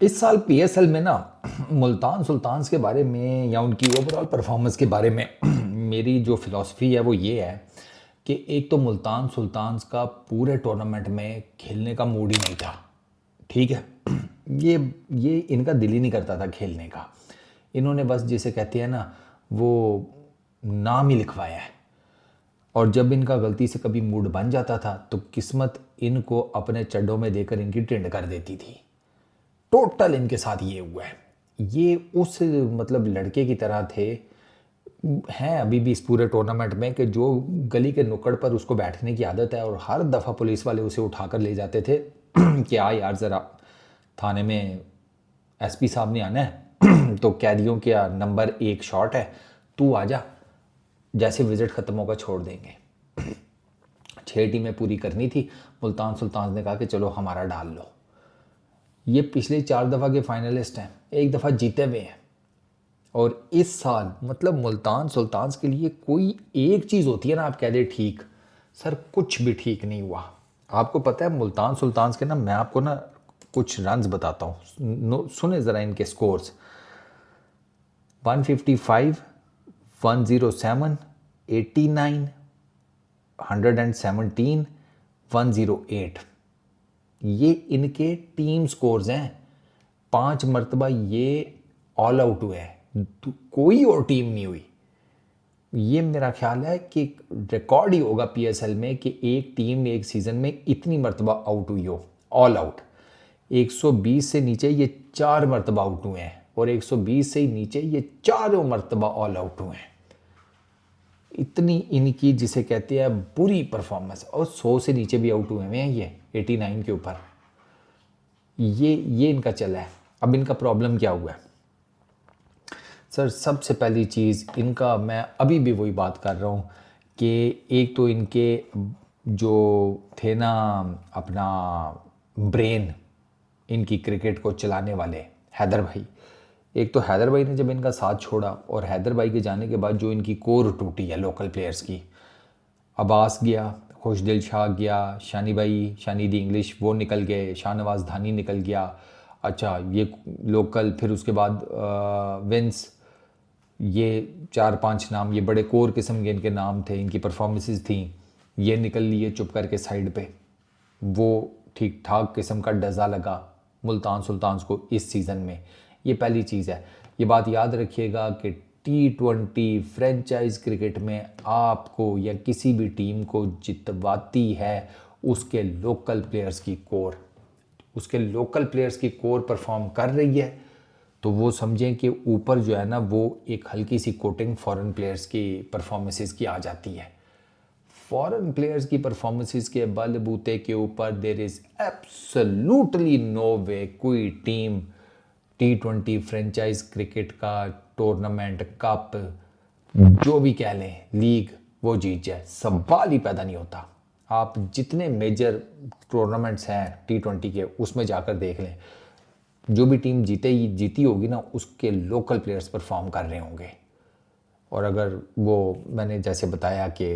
इस साल पीएसएल में ना मुल्तान सुल्तान्स के बारे में या उनकी ओवरऑल परफॉर्मेंस के बारे में मेरी जो फिलॉसफी है वो ये है कि एक तो मुल्तान सुल्तान्स का पूरे टूर्नामेंट में खेलने का मूड ही नहीं था। ठीक है। ये ये इनका दिल ही नहीं करता था खेलने का। इन्होंने बस जिसे कहते हैं ना वो नाम ही लिखवाया है। और जब इनका गलती से कभी मूड बन जाता था तो किस्मत इनको अपने चड्डों में देकर इनकी टिंड कर देती थी। टोटल इनके साथ ये हुआ है। ये उस मतलब लड़के की तरह थे, हैं अभी भी इस पूरे टूर्नामेंट में, कि जो गली के नुक्कड़ पर उसको बैठने की आदत है और हर दफ़ा पुलिस वाले उसे उठाकर ले जाते थे कि आ यार ज़रा थाने में एसपी साहब ने आना है तो कैदियों का नंबर 1 शॉट है, तू आ जा, जैसे विज़िट ख़त्म होगा छोड़ देंगे। 6 टीमें पूरी करनी थी। मुल्तान सुल्तान ने कहा कि चलो हमारा डाल लो। ये पिछले 4 दफ़ा के फाइनलिस्ट हैं, एक दफ़ा जीते हुए हैं। और इस साल मतलब मुल्तान सुल्तान्स के लिए कोई एक चीज़ होती है ना, आप कह दे ठीक, सर कुछ भी ठीक नहीं हुआ। आपको पता है मुल्तान सुल्तान्स के ना, मैं आपको ना कुछ रन्स बताता हूँ, सुने ज़रा इनके स्कोर्स। 155, 107, 89, 117, 108, ये इनके टीम स्कोर्स हैं। 5 मरतबा ये ऑल आउट हुए हैं, कोई और टीम नहीं हुई। ये मेरा ख्याल है कि रिकॉर्ड ही होगा पीएसएल में कि एक टीम एक सीज़न में इतनी मरतबा आउट हुई हो, ऑल आउट। 120 से नीचे ये 4 मरतबा आउट हुए हैं और 120 से ही नीचे ये 4 मरतबा ऑल आउट हुए हैं। इतनी इनकी जिसे कहते हैं बुरी परफॉर्मेंस, और 100 से नीचे भी आउट हुए हैं ये 89 के ऊपर। ये इनका चला है। अब इनका प्रॉब्लम क्या हुआ है सर? सबसे पहली चीज़ इनका, मैं अभी भी वही बात कर रहा हूँ कि एक तो इनके जो थे ना अपना ब्रेन, इनकी क्रिकेट को चलाने वाले हैदर भाई, एक तो हैदर भाई ने जब इनका साथ छोड़ा और हैदर भाई के जाने के बाद जो इनकी कोर टूटी है लोकल प्लेयर्स की, अब्बास गया, खुशदिल शाह गया, शानी भाई, शानी दी इंग्लिश वो निकल गए, शाहनवाज धानी निकल गया। अच्छा ये लोकल, फिर उसके बाद विंस, ये 4-5 नाम, ये बड़े कोर किस्म के इनके नाम थे, इनकी परफॉर्मेंसेस थी, ये निकल लिए चुप करके साइड पे। वो ठीक ठाक किस्म का डज़ा लगा मुल्तान सुल्तान्स को इस सीज़न में। ये पहली चीज़ है। ये बात याद रखिएगा कि T20 फ्रेंचाइज क्रिकेट में आपको या किसी भी टीम को जितवाती है उसके लोकल प्लेयर्स की कोर। उसके लोकल प्लेयर्स की कोर परफॉर्म कर रही है तो वो समझें कि ऊपर जो है ना वो एक हल्की सी कोटिंग फॉरेन प्लेयर्स की परफॉर्मेंसेस की आ जाती है। फॉरेन प्लेयर्स की परफॉर्मेंसेस के बलबूते के ऊपर देयर इज़ एब्सोल्युटली नो वे कोई टीम T20 फ्रेंचाइज क्रिकेट का टूर्नामेंट, कप, जो भी कह लें, लीग, वो जीत जाए। सवाल ही पैदा नहीं होता। आप जितने मेजर टूर्नामेंट्स हैं T20 के उसमें जाकर देख लें, जो भी टीम जीती होगी ना उसके लोकल प्लेयर्स परफॉर्म कर रहे होंगे। और अगर वो मैंने जैसे बताया कि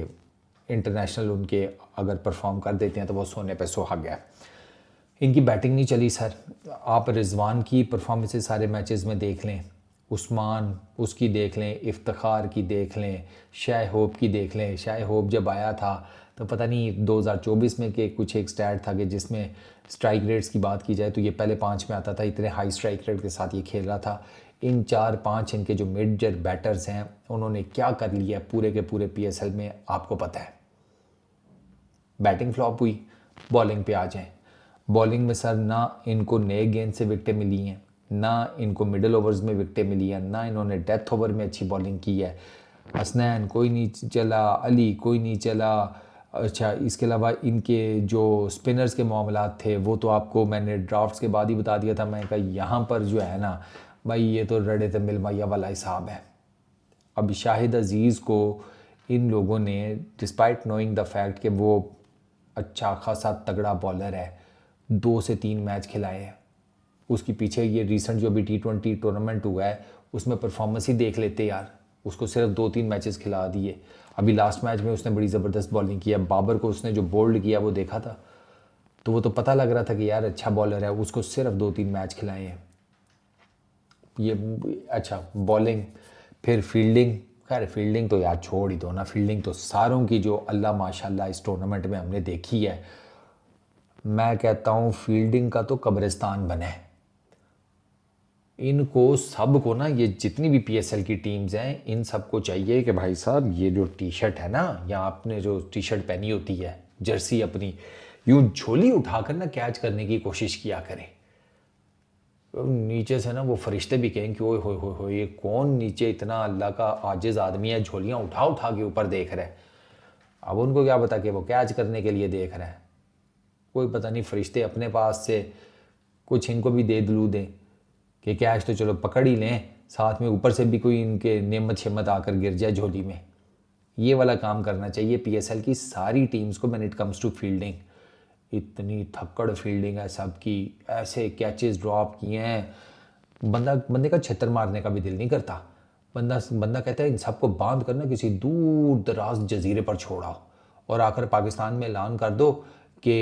इंटरनेशनल उनके अगर परफॉर्म कर देते हैं तो वो सोने पे सुहागा है। इनकी बैटिंग नहीं चली सर। आप रिजवान की परफॉर्मेंसेस सारे मैचेस में देख लें, उस्मान उसकी देख लें, इफ्तिखार की देख लें, शाह होप की देख लें। शाह होप जब आया था तो पता नहीं 2024 में के कुछ एक स्टैट था कि जिसमें स्ट्राइक रेट्स की बात की जाए तो ये पहले 5 में आता था, इतने हाई स्ट्राइक रेट के साथ ये खेल रहा था। इन 4-5 इनके जो मेजर बैटर्स हैं उन्होंने क्या कर लिया पूरे के पूरे पीएसएल में आपको पता है। बैटिंग फ्लॉप हुई, बॉलिंग पे आ जाएं। बॉलिंग में सर ना इनको नए गेंद से विकटें मिली हैं, ना इनको मिडिल ओवर्स में विकटें मिली हैं, ना इन्होंने डेथ ओवर में अच्छी बॉलिंग की है। हसनैन कोई नहीं चला, अली कोई नहीं चला। अच्छा इसके अलावा इनके जो स्पिनर्स के मामलात थे वो तो आपको मैंने ड्राफ्ट्स के बाद ही बता दिया था। मैं कहा यहाँ पर जो है ना भाई ये तो रड़े थे मिल मैया वाला हिसाब है। अब शाहिद अज़ीज़ को इन लोगों ने डिस्पाइट नोइंग द फैक्ट कि वो अच्छा खासा तगड़ा बॉलर है, 2 से 3 मैच खिलाए हैं। उसके पीछे ये रिसेंट जो अभी T20 टूर्नामेंट हुआ है उसमें परफॉर्मेंस ही देख लेते यार। उसको सिर्फ 2-3 मैचेस खिला दिए। अभी लास्ट मैच में उसने बड़ी ज़बरदस्त बॉलिंग किया। बाबर को उसने जो बोल्ड किया वो देखा था, तो वो तो पता लग रहा था कि यार अच्छा बॉलर है। उसको सिर्फ 2-3 मैच खिलाए हैं। ये अच्छा बॉलिंग, फिर फील्डिंग। खैर फील्डिंग तो यार छोड़ ही दो ना, फील्डिंग तो सारों की जो अल्लाह माशाल्लाह इस टूर्नामेंट में हमने देखी है, मैं कहता हूँ फील्डिंग का तो कब्रिस्तान बने। इनको सबको ना, ये जितनी भी पीएसएल की टीम्स हैं, इन सबको चाहिए कि भाई साहब ये जो टी शर्ट है ना, या आपने जो टी शर्ट पहनी होती है, जर्सी अपनी, यूं झोली उठाकर ना कैच करने की कोशिश किया करें। नीचे से ना वो फरिश्ते भी कहें कि ओए होए होए होए, ये कौन नीचे इतना अल्लाह का आजिज आदमी है, झोलियाँ उठा उठा के ऊपर देख रहा है। अब उनको क्या पता कि वो कैच करने के लिए देख रहा है, कोई पता नहीं फरिश्ते अपने पास से कुछ इनको भी दे दलू दें कि कैच तो चलो पकड़ ही लें, साथ में ऊपर से भी कोई इनके नेमत शेमत आकर गिर जाए झोली में। ये वाला काम करना चाहिए पीएसएल की सारी टीम्स को when it comes to fielding. इतनी थक्कड़ फील्डिंग है सबकी, ऐसे कैचेस ड्रॉप किए हैं, बंदे का छत्तर मारने का भी दिल नहीं करता। बंदा कहता है इन सबको बांध कर ना किसी दूर दराज जजीरे पर छोड़ाओ और आकर पाकिस्तान में ऐलान कर दो कि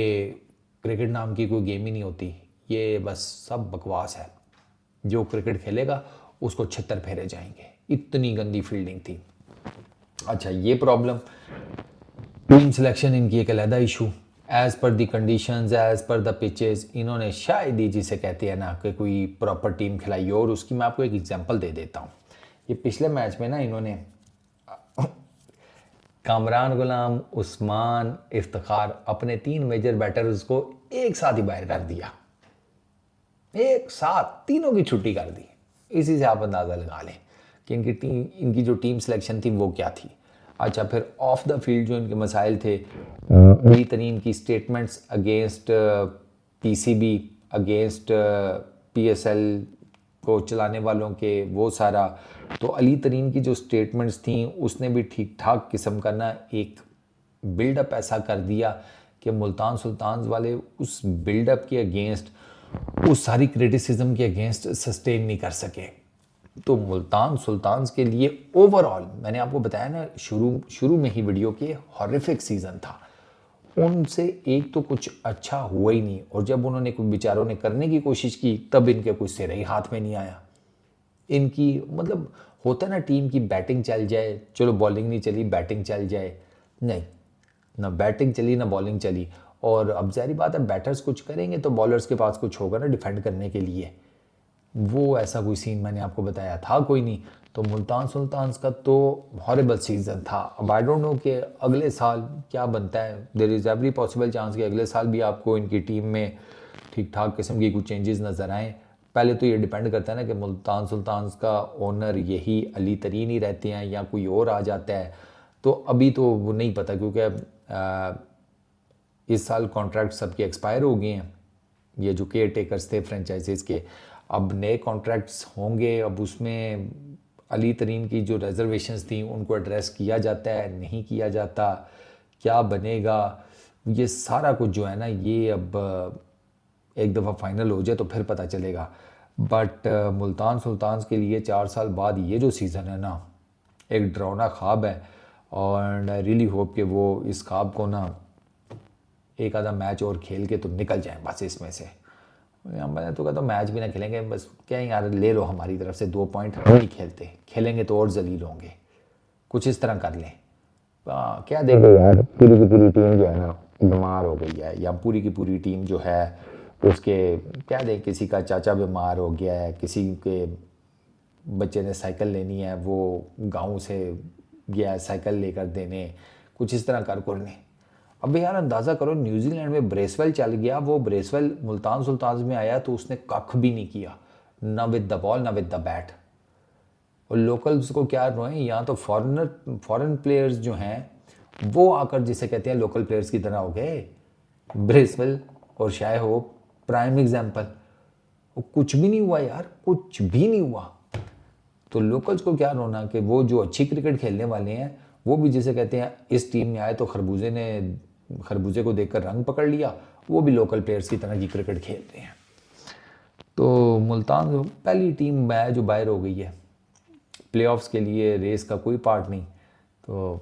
क्रिकेट नाम की कोई गेम ही नहीं होती, ये बस सब बकवास है, जो क्रिकेट खेलेगा उसको छितर फेरे जाएंगे। इतनी गंदी फील्डिंग थी। अच्छा ये प्रॉब्लम, टीम सिलेक्शन इनकी एक अलहदा issue, as per the conditions, as per the pitches, इन्होंने शायद ही जिसे कहते हैं ना कि कोई प्रॉपर टीम खिलाई हो। और उसकी मैं आपको एक एग्जांपल दे देता हूँ। ये पिछले मैच में ना इन्होंने कामरान गुलाम, उस्मान, इफ्तिखार, अपने 3 मेजर बैटर्स को एक साथ ही बाहर कर दिया, एक साथ तीनों की छुट्टी कर दी। इसी से आप अंदाज़ा लगा लें कि इनकी जो टीम सिलेक्शन थी वो क्या थी। अच्छा फिर ऑफ द फील्ड जो इनके मसाइल थे, अली तरीन की statements against PCB, against PSL को चलाने वालों के, वो सारा। तो अली तरीन की जो स्टेटमेंट्स थी उसने भी ठीक ठाक किस्म का ना एक बिल्डअप ऐसा कर दिया कि मुल्तान सुल्तान्स वाले उस बिल्डअप के अगेंस्ट, उस सारी क्रिटिसिज्म के अगेंस्ट सस्टेन नहीं कर सके। तो मुल्तान सुल्तान्स के लिए ओवरऑल, मैंने आपको बताया ना शुरू में ही वीडियो के, हॉरिफिक सीज़न था। उनसे एक तो कुछ अच्छा हुआ ही नहीं, और जब उन्होंने कुछ बेचारों ने करने की कोशिश की तब इनके कुछ सिर ही हाथ में नहीं आया। इनकी मतलब होता है ना, टीम की बैटिंग चल जाए, चलो बॉलिंग नहीं चली, बैटिंग चल जाए, नहीं, ना बैटिंग चली ना बॉलिंग चली। और अब ज़ाहिर बात है बैटर्स कुछ करेंगे तो बॉलर्स के पास कुछ होगा ना डिफेंड करने के लिए। वो ऐसा कोई सीन मैंने आपको बताया था कोई नहीं। तो मुल्तान सुल्तान्स का तो हॉरिबल सीज़न था। अब आई डोंट नो कि अगले साल क्या बनता है। There is every possible chance कि अगले साल भी आपको इनकी टीम में ठीक ठाक किस्म की कुछ चेंजेस नज़र आएँ। पहले तो ये डिपेंड करता है ना कि मुल्तान सुल्तान्स का ओनर यही अली तरीन ही रहते हैं या कोई और आ जाता है। तो अभी तो वो नहीं पता, क्योंकि इस साल कॉन्ट्रैक्ट सबके एक्सपायर हो गए हैं, ये जो केयर टेकर्स थे फ्रेंचाइजीज़ के। अब नए कॉन्ट्रैक्ट्स होंगे, अब उसमें अली तरीन की जो रिजर्वेशंस थी उनको एड्रेस किया जाता है, नहीं किया जाता, क्या बनेगा, ये सारा कुछ जो है ना, ये अब एक दफ़ा फाइनल हो जाए तो फिर पता चलेगा। बट मुल्तान सुल्तान्स के लिए 4 साल बाद ये जो सीज़न है ना, एक डरावना ख्वाब है। और आई रियली होप कि वो इस ख्वाब को ना एक आधा मैच और खेल के तो निकल जाएं बस इसमें से। मैंने तो कहता मैच भी ना खेलेंगे, बस क्या यार ले लो हमारी तरफ से 2 पॉइंट, हम नहीं खेलते, खेलेंगे तो और जलील होंगे, कुछ इस तरह कर लें। क्या देखो यार, पूरी की पूरी टीम जो है ना बीमार हो गई है, या पूरी की पूरी टीम जो है उसके क्या दें, किसी का चाचा बीमार हो गया है, किसी के बच्चे ने साइकिल लेनी है, वो गाँव से गया है साइकिल लेकर देने, कुछ इस तरह कर लें। अब यार अंदाज़ा करो, न्यूजीलैंड में ब्रेसवेल चल गया, वो ब्रेसवेल मुल्तान सुल्तान्स में आया तो उसने कख भी नहीं किया, ना विद द बॉल ना विद द बैट। और लोकल्स को क्या रोएं, यहाँ तो फॉरेन प्लेयर्स जो हैं वो आकर जिसे कहते हैं लोकल प्लेयर्स की तरह हो गए। ब्रेसवेल और शाय हो प्राइम एग्जाम्पल, कुछ भी नहीं हुआ यार, कुछ भी नहीं हुआ। तो लोकल्स को क्या रोना कि वो जो अच्छी क्रिकेट खेलने वाले हैं वो भी जिसे कहते हैं इस टीम में आए तो खरबूजे को देखकर रंग पकड़ लिया, वो भी लोकल प्लेयर्स की तरह की क्रिकेट खेल रहे हैं। तो मुल्तान पहली टीम है जो बाहर हो गई है, प्लेऑफ्स के लिए रेस का कोई पार्ट नहीं। तो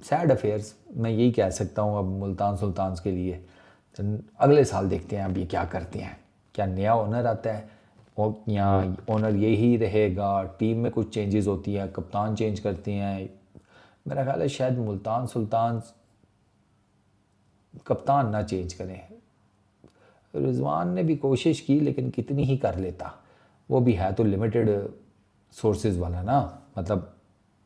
सैड अफेयर्स मैं यही कह सकता हूँ अब मुल्तान सुल्तान्स के लिए। तो अगले साल देखते हैं अब ये क्या करते हैं, क्या नया ओनर आता है यहाँ ओनर यही रहेगा, टीम में कुछ चेंजेस होती हैं, कप्तान चेंज करते हैं। मेरा ख्याल है शायद मुल्तान सुल्तान कप्तान ना चेंज करें। रिजवान ने भी कोशिश की लेकिन कितनी ही कर लेता, वो भी है तो लिमिटेड सोर्सेज वाला ना, मतलब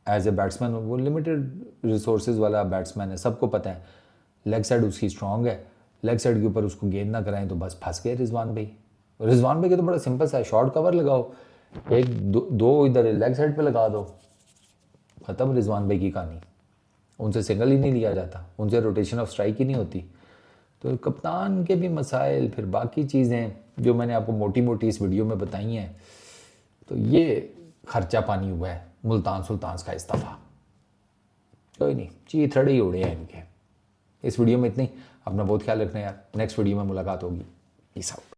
एज ए बैट्समैन वो लिमिटेड रिसोर्सेज वाला बैट्समैन है, सबको पता है। लेग साइड उसकी स्ट्रांग है, लेग साइड के ऊपर उसको गेंद ना कराएं तो बस फंस गए रिजवान भाई। रिजवान भाई के तो बड़ा सिंपल सा है, शॉर्ट कवर लगाओ, एक दो इधर लेग साइड पे लगा दो, ख़त्म रिजवान भाई की कहानी। उनसे सिंगल ही नहीं लिया जाता, उनसे रोटेशन ऑफ स्ट्राइक ही नहीं होती। तो कप्तान के भी मसाइल, फिर बाकी चीज़ें जो मैंने आपको मोटी मोटी इस वीडियो में बताई हैं, तो ये खर्चा पानी हुआ है मुल्तान सुल्तान का इस्तीफ़ा। कोई नहीं, चीथड़े ही उड़े हैं इनके। इस वीडियो में इतनी, अपना बहुत ख्याल रखना यार, नेक्स्ट वीडियो में मुलाकात होगी। Peace out.